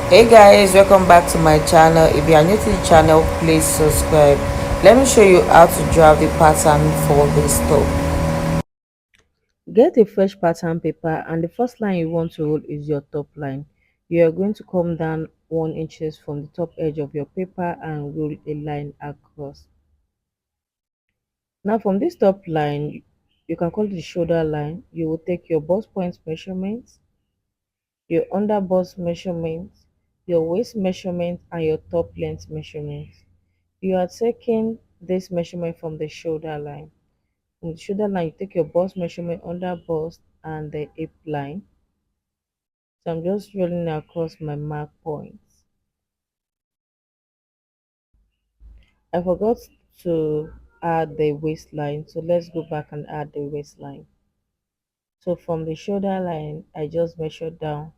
Hey guys, welcome back to my channel. If you are new to the channel, please subscribe. Let me show you how to draw the pattern for this top. Get a fresh pattern paper, and the first line you want to roll is your top line. You are going to come down 1 inches from the top edge of your paper and roll a line across. Now from this top line, you can call it the shoulder line. You will take your bust point measurement, your under bust measurement, your waist measurement, and your top length measurement. You are taking this measurement from the shoulder line. From the shoulder line, you take your bust measurement under bust and the hip line. So I'm just rolling across my mark points. I forgot to add the waistline, so let's go back and add the waistline. So from the shoulder line, I just measured down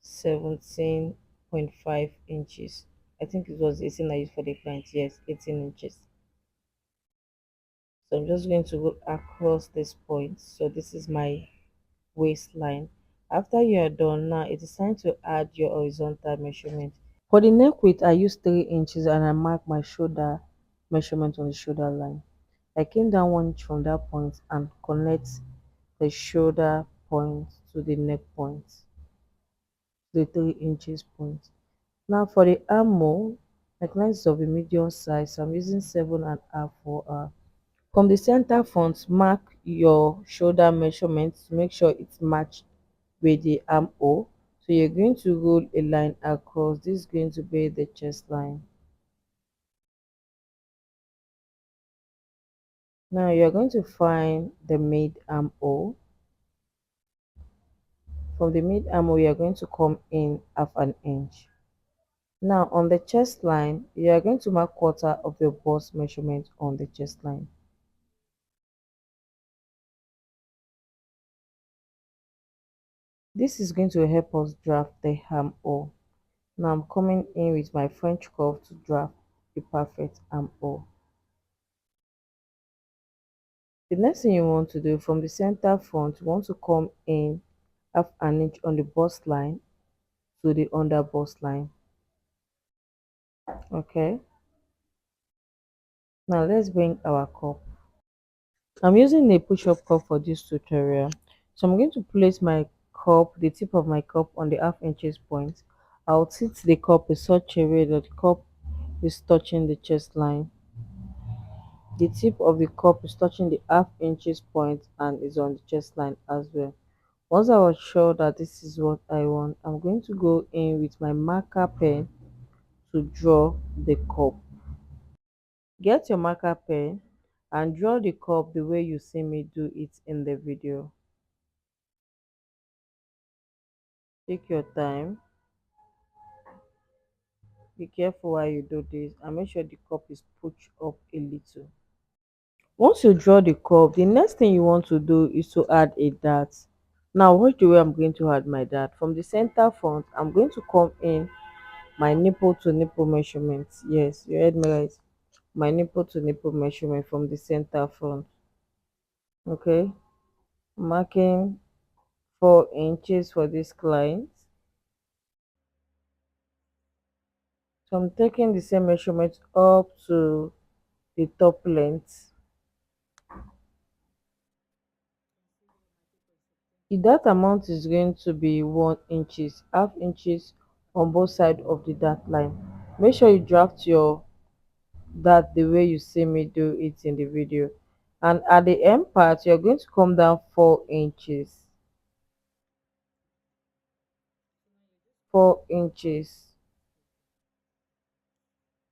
17.5 inches. I think it was 18 I used for the client. Yes, 18 inches. So I'm just going to go across this point. So this is my waistline. After you are done, now it is time to add your horizontal measurement. For the neck width, I used 3 inches and I marked my shoulder measurement on the shoulder line. I came down 1 inch from that point and connect the shoulder point to the neck point, the 3 inches point. Now for the armhole, my client is of a medium size, so I'm using 7.5 for her. From the center front, mark your shoulder measurement to make sure it's matched with the armhole. So you're going to roll a line across. This is going to be the chest line. Now you're going to find the mid armhole. From the mid armhole, you're going to come in 1/2 inch. Now on the chest line, you are going to mark quarter of your bust measurement on the chest line. This is going to help us draft the armhole. Now I'm coming in with my French curve to draft a perfect armhole. The next thing you want to do, from the center front, you want to come in 1/2 inch on the bust line to the under bust line. Okay, now let's bring our cup. I'm using a push-up cup for this tutorial, so I'm going to place my cup, the tip of my cup, on the 1/2 inches point. I'll tilt the cup in such a way that the cup is touching the chest line. The tip of the cup is touching the 1/2 inches point and is on the chest line as well. Once I was sure that this is what I want, I'm going to go in with my marker pen to draw the cup. Get your marker pen and draw the cup the way you see me do it in the video. Take your time. Be careful while you do this and make sure the cup is pushed up a little. Once you draw the curve, the next thing you want to do is to add a dart. Now watch the way I'm going to add my dart. From the center front, I'm going to come in my nipple to nipple measurement. Yes, you heard me right. My nipple to nipple measurement from the center front. Okay, marking 4 inches for this client. So I'm taking the same measurement up to the top length. That amount is going to be 1 inches, 1/2 inches on both sides of the dart line. Make sure you draft your dart the way you see me do it in the video. And at the end part, you're going to come down 4 inches. 4 inches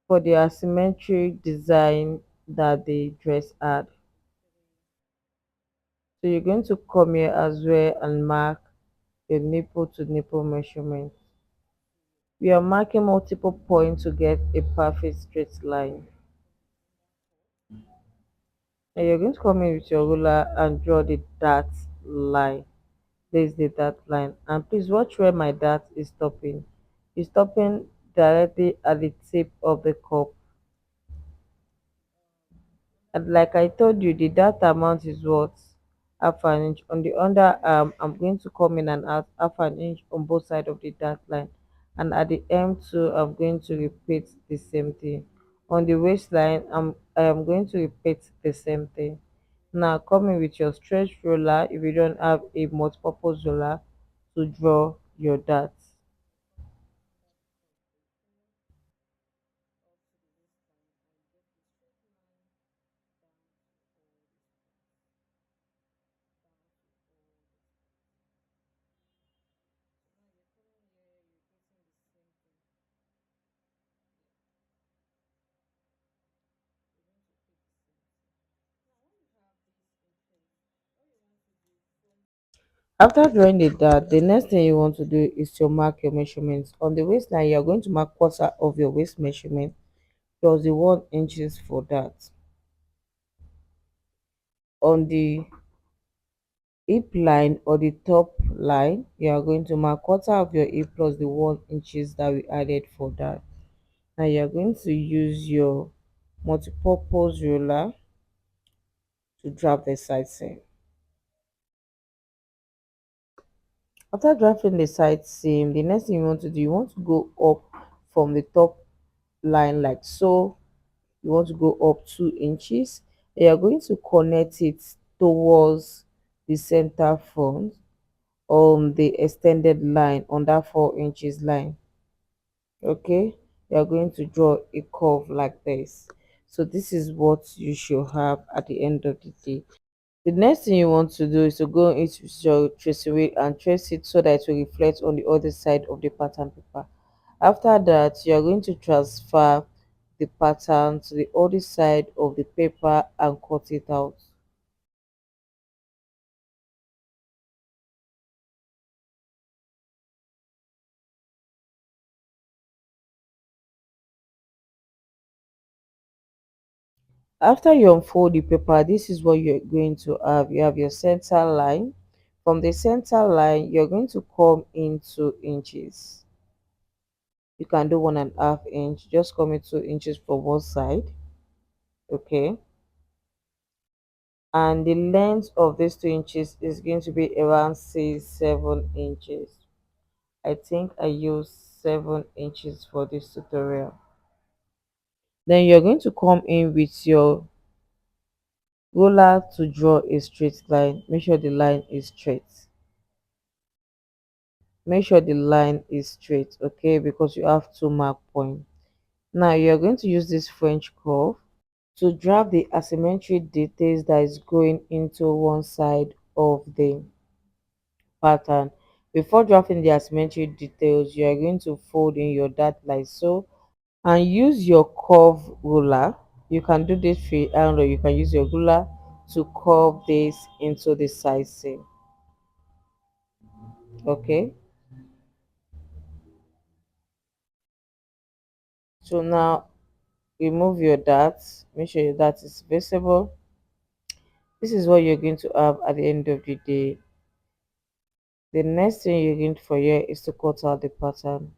for the asymmetry design that the dress had. So you're going to come here as well and mark your nipple to nipple measurement. We are marking multiple points to get a perfect straight line. And you're going to come in with your ruler and draw the dart line. This is the dart line. And please watch where my dart is stopping. It's stopping directly at the tip of the cup. And like I told you, the dart amount is what? 1/2 inch. On the underarm, I'm going to come in and add 1/2 inch on both sides of the dart line. and at the hem too I'm going to repeat the same thing. On the waistline I am going to repeat the same thing. Now come in with your stretch roller if you don't have a multi-purpose roller to draw your darts. After drawing the dart, the next thing you want to do is to mark your measurements. On the waistline, you are going to mark quarter of your waist measurement plus the 1 inches for that. On the hip line or the top line, you are going to mark quarter of your hip plus the 1 inches that we added for that. Now you are going to use your multi-purpose ruler to drop the side seam. After drafting the side seam, the next thing you want to do, you want to go up from the top line like so. You want to go up 2 inches. You are going to connect it towards the center front on the extended line on that 4 inches line. Okay, you are going to draw a curve like this. So this is what you should have at the end of the day. The next thing you want to do is to go into your tracing wheel and trace it so that it will reflect on the other side of the pattern paper. After that, you are going to transfer the pattern to the other side of the paper and cut it out. After you unfold the paper, this is what you're going to have. You have your center line. From the center line, you're going to come in 2 inches. You can do 1.5 inch, just come in 2 inches from one side. Okay, and the length of these 2 inches is going to be around, say, 7 inches. I think I use 7 inches for this tutorial. Then you're going to come in with your ruler to draw a straight line. Make sure the line is straight. Make sure the line is straight, okay, because you have two mark points. Now you're going to use this French curve to draft the asymmetry details that is going into one side of the pattern. Before drafting the asymmetry details, you are going to fold in your dart like so and use your curve ruler. You can do this freehand or you can use your ruler to curve this into the side seam. Okay, so now remove your dart. Make sure your dart is visible. This is what you're going to have at the end of the day. The next thing you're going for here is to cut out the pattern.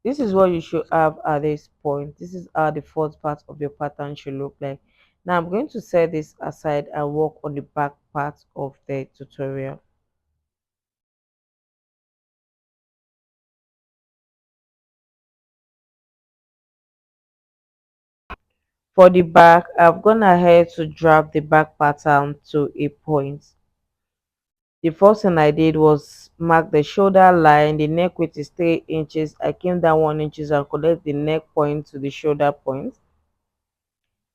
This is what you should have at this point. This is how the first part of your pattern should look like. Now I'm going to set this aside and work on the back part of the tutorial. For the back, I've gone ahead to drop the back pattern to a point. The first thing I did was mark the shoulder line. The neck width is 3 inches. I came down 1 inches and connect the neck point to the shoulder point.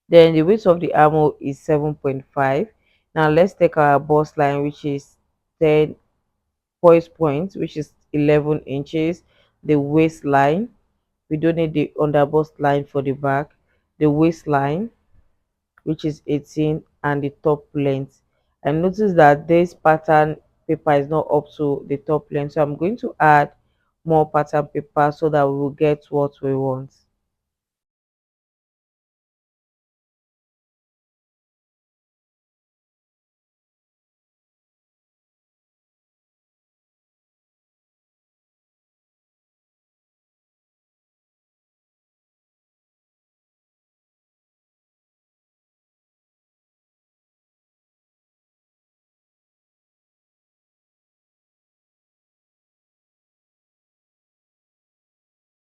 Then the width of the armhole is 7.5. Now let's take our bust line, which is 10 points, which is 11 inches. The waistline, we don't need the under bust line for the back. The waistline, which is 18, and the top length. I notice that this pattern paper is not up to the top length, so I'm going to add more pattern paper so that we will get what we want.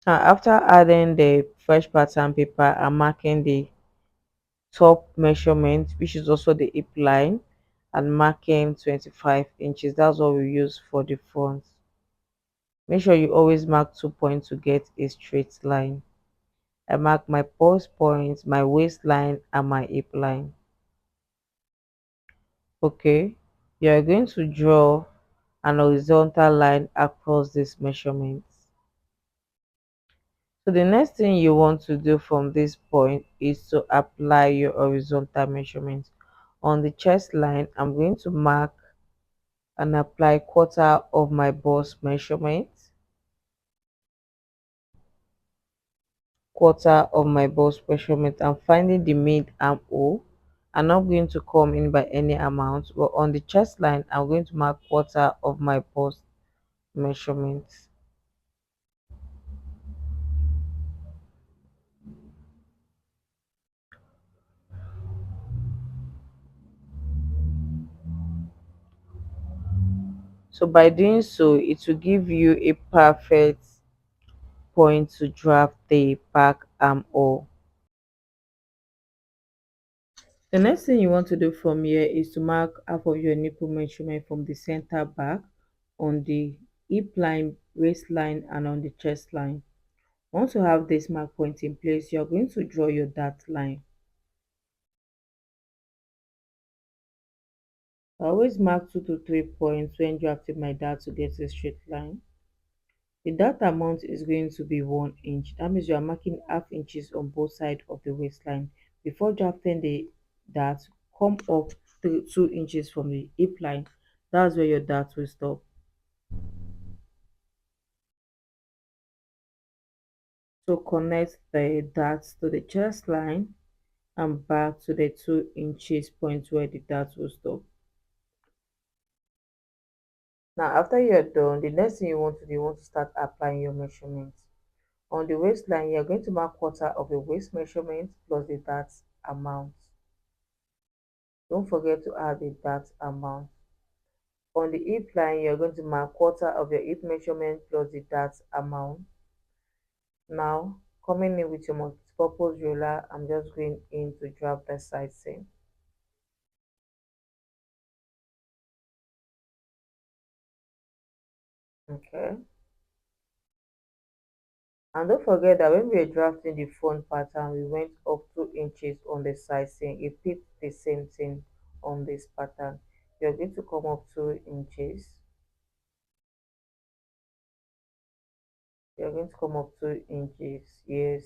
After adding the fresh pattern paper, I'm marking the top measurement, which is also the hip line, and marking 25 inches. That's what we use for the front. Make sure you always mark 2 points to get a straight line. I mark my pulse points, my waistline, and my hip line. Okay, you are going to draw an horizontal line across these measurements. So the next thing you want to do from this point is to apply your horizontal measurements. On the chest line, I'm going to mark and apply quarter of my bust measurement, I'm finding the mid armhole. I'm not going to come in by any amount, but on the chest line, I'm going to mark quarter of my bust measurement. So by doing so, it will give you a perfect point to draft the back armhole. The next thing you want to do from here is to mark half of your nipple measurement from the center back on the hip line, waistline, and on the chest line. Once you have this mark point in place, you're going to draw your dart line. I always mark 2 to 3 points when drafting my dart to get a straight line. The dart amount is going to be 1 inch. That means you are marking half inches on both sides of the waistline. Before drafting the dart, come up 2 inches from the hip line. That's where your dart will stop. So connect the darts to the chest line and back to the 2 inches point where the dart will stop. Now after you're done, the next thing you want to do, you want to start applying your measurements. On the waistline, you're going to mark quarter of the waist measurement plus the dart amount. Don't forget to add the dart amount. On the hip line, you're going to mark quarter of your hip measurement plus the dart amount. Now, coming in with your multi-purpose ruler, I'm just going in to draft the side seam. Okay. And don't forget that when we were drafting the front pattern, we went up 2 inches on the side seam. Repeat the same thing on this pattern. You're going to come up 2 inches. You're going to come up 2 inches, yes,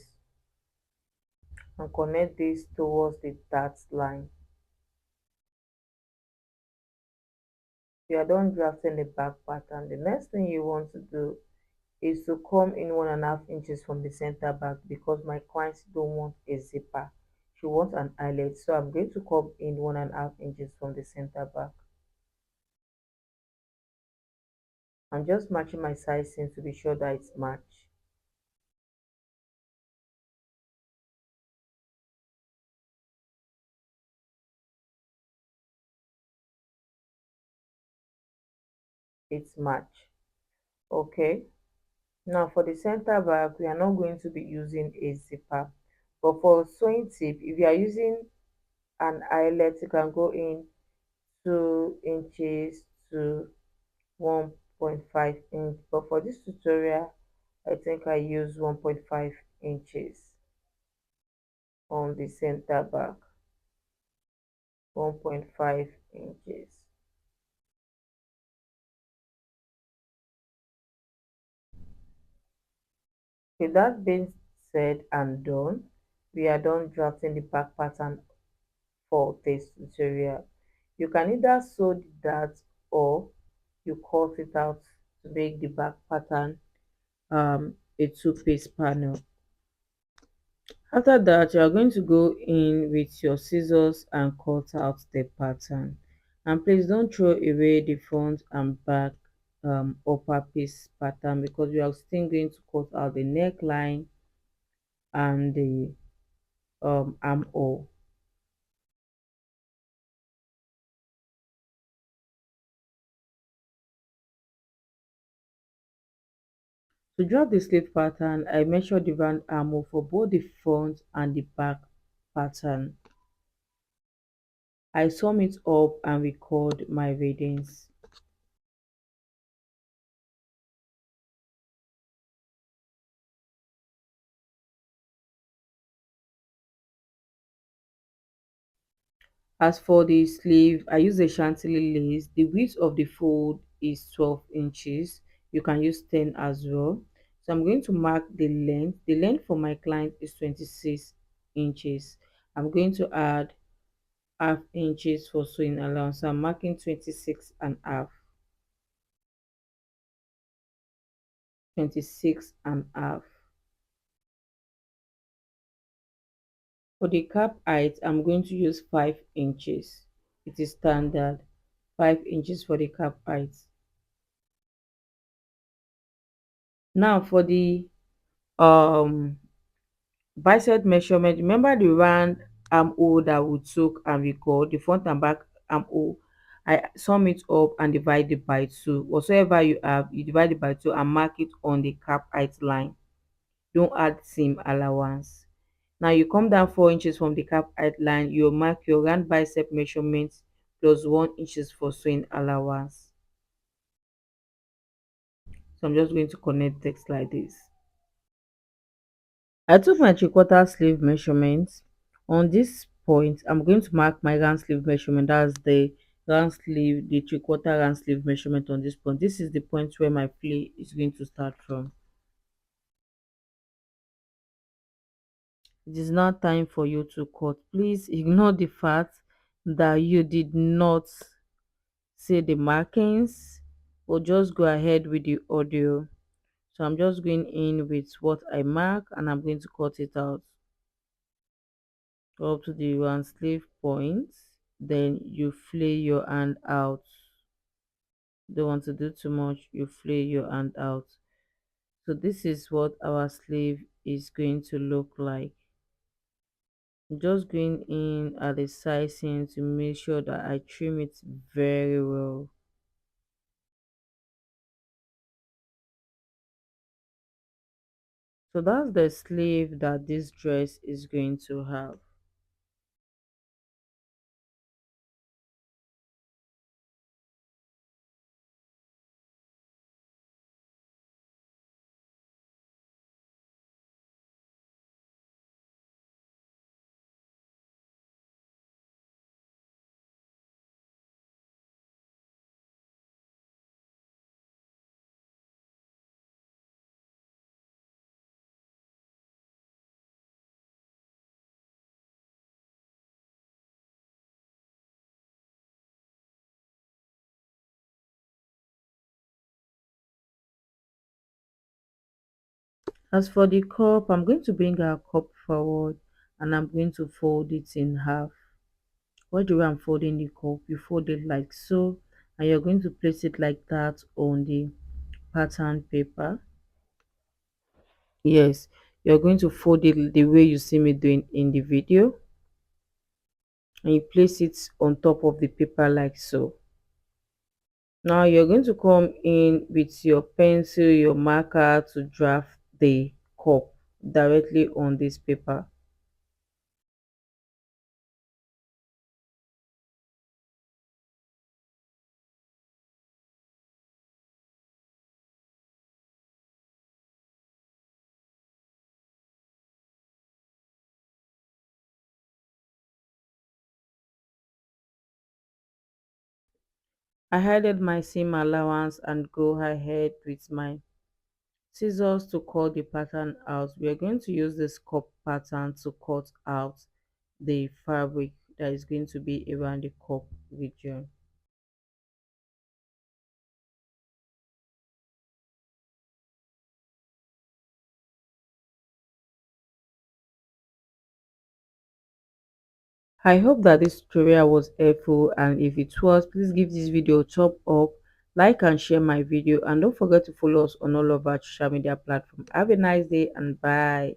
and connect this towards the dart line. You are done drafting the back pattern. The next thing you want to do is to come in 1.5 inches from the center back because my clients don't want a zipper. She wants an eyelet, so I'm going to come in 1.5 inches from the center back. I'm just matching my side seam to be sure that it's matched. It's matched. Okay. Now for the center back, we are not going to be using a zipper. But for sewing tip, if you are using an eyelet, you can go in 2 inches to 1.5 inch. But for this tutorial, I think I use 1.5 inches on the center back. 1.5 inches. With that being said and done, we are done drafting the back pattern for this tutorial. You can either sew the dart or you cut it out to make the back pattern a two-piece panel. After that, you are going to go in with your scissors and cut out the pattern. And please don't throw away the front and back upper piece pattern because we are still going to cut out the neckline and the armhole. To draw the sleeve pattern, I measure the round armhole for both the front and the back pattern. I sum it up and record my readings. As for the sleeve, I use a chantilly lace. The width of the fold is 12 inches. You can use 10 as well. So I'm going to mark the length. The length for my client is 26 inches. I'm going to add half inches for sewing allowance. So I'm marking 26 and half. 26 and half. For the cap height, I'm going to use 5 inches. It is standard. 5 inches for the cap height. Now for the bicep measurement, remember the round armhole that we took and record the front and back armhole. I sum it up and divide it by 2. Whatsoever you have, you divide it by 2 and mark it on the cap height line. Don't add seam allowance. Now you come down 4 inches from the cap height line. You mark your round bicep measurement plus 1 inches for sewing allowance. So I'm just going to connect text like this. I took my 3/4 sleeve measurement. On this point, I'm going to mark my round sleeve measurement. That's the round sleeve, the 3/4 round sleeve measurement on this point. This is the point where my play is going to start from. It is now time for you to cut. Please ignore the fact that you did not say the markings, or just go ahead with the audio. So I'm just going in with what I mark and I'm going to cut it out up to the one sleeve point. Then you flay your hand out. Don't want to do too much, you flay your hand out. So this is what our sleeve is going to look like. Just going in at the sizing to make sure that I trim it very well. So that's the sleeve that this dress is going to have. As for the cup, I'm going to bring our cup forward and I'm going to fold it in half. What do I'm folding the cup? You fold it like so, and you're going to place it like that on the pattern paper. Yes, you're going to fold it the way you see me doing in the video, and you place it on top of the paper like so. Now you're going to come in with your pencil, your marker to draft the cup directly on this paper. I added my seam allowance and go ahead with my scissors to cut the pattern out. We are going to use this cup pattern to cut out the fabric that is going to be around the cup region. I hope that this tutorial was helpful, and if it was, please give this video a thumbs up, like and share my video, and don't forget to follow us on all of our social media platforms. Have a nice day and bye.